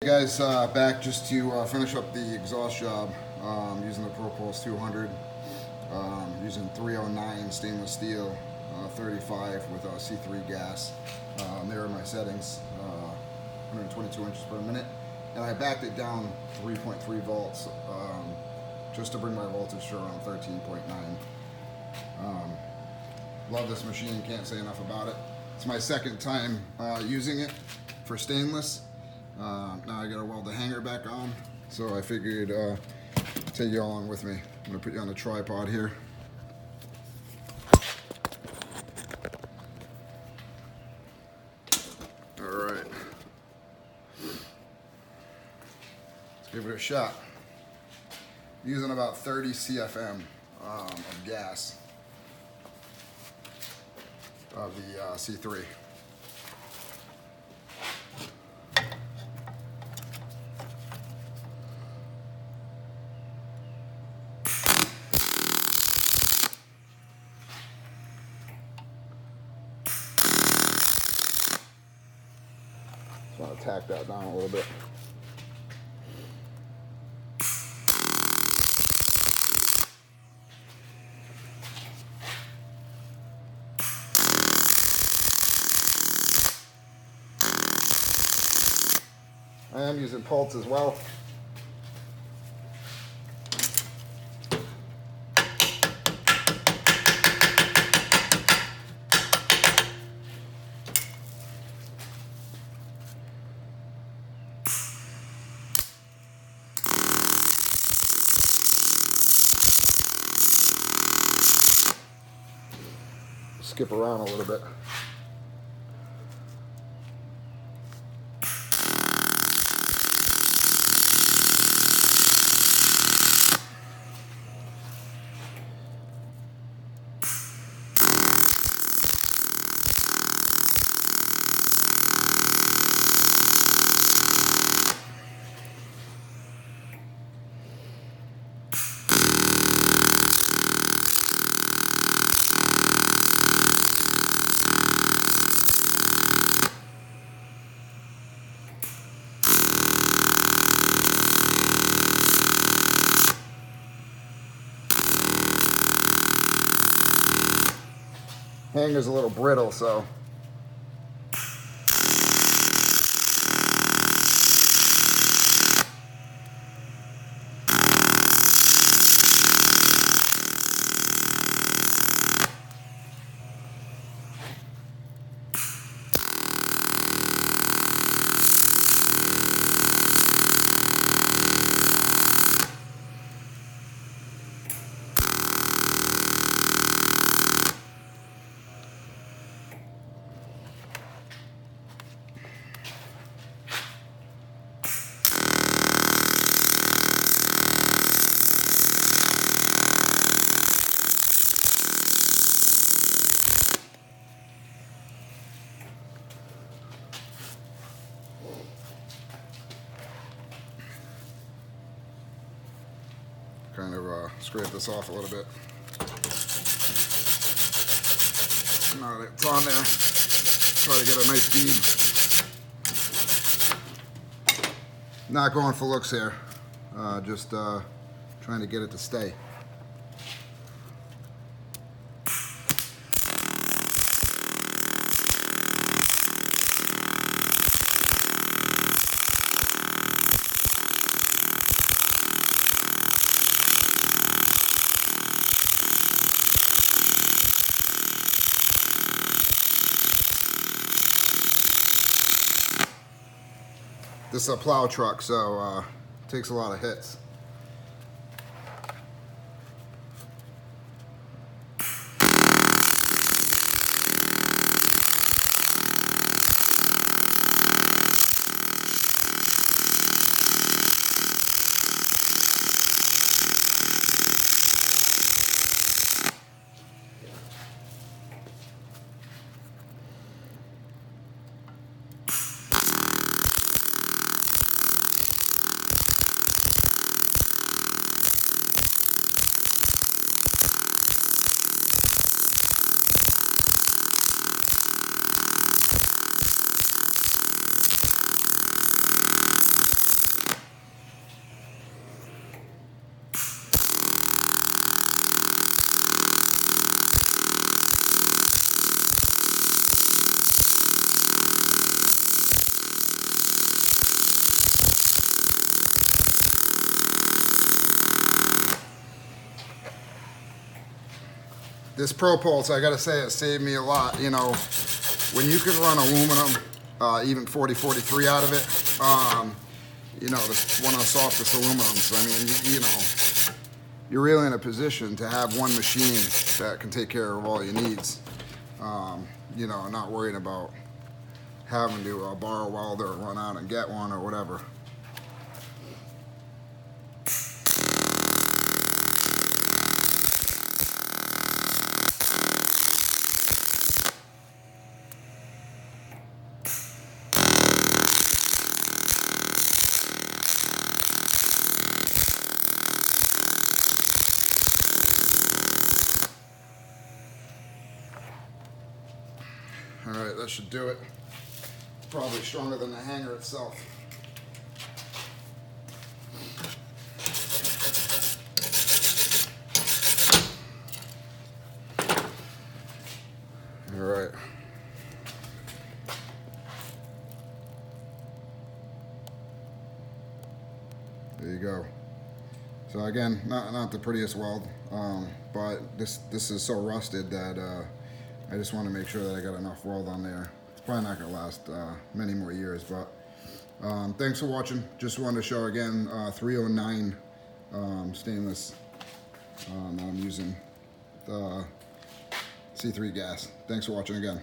Guys, back just to finish up the exhaust job using the ProPulse 200, using 309 stainless steel, 35 with C3 gas. There are my settings, 122 inches per minute, and I backed it down 3.3 volts just to bring my voltage to around 13.9. Love this machine, can't say enough about it. It's my second time using it for stainless. Now I gotta weld the hanger back on, so I figured take you along with me. I'm gonna put you on a tripod here. All right, let's give it a shot. I'm using about 30 CFM of gas of the C3. So I'll tack that down a little bit. I am using pulse as well. Skip around a little bit. Hanger's a little brittle, so kind of scrape this off a little bit. Now that it's on there, try to get a nice bead. Not going for looks here, just trying to get it to stay. This is a plow truck, so it takes a lot of hits. this Propulse, I gotta say, it saved me a lot. You know, when you can run aluminum, even 4043 out of it, you know, this one of the softest aluminums. I mean, you know, you're really in a position to have one machine that can take care of all your needs. You know, not worrying about having to borrow a welder or run out and get one or whatever. All right, that should do it. Probably stronger than the hanger itself. All right. There you go. So again, not the prettiest weld, but this is so rusted that I just want to make sure that I got enough weld on there. It's probably not going to last many more years, but thanks for watching. Just wanted to show again 309 stainless that I'm using the C3 gas. Thanks for watching again.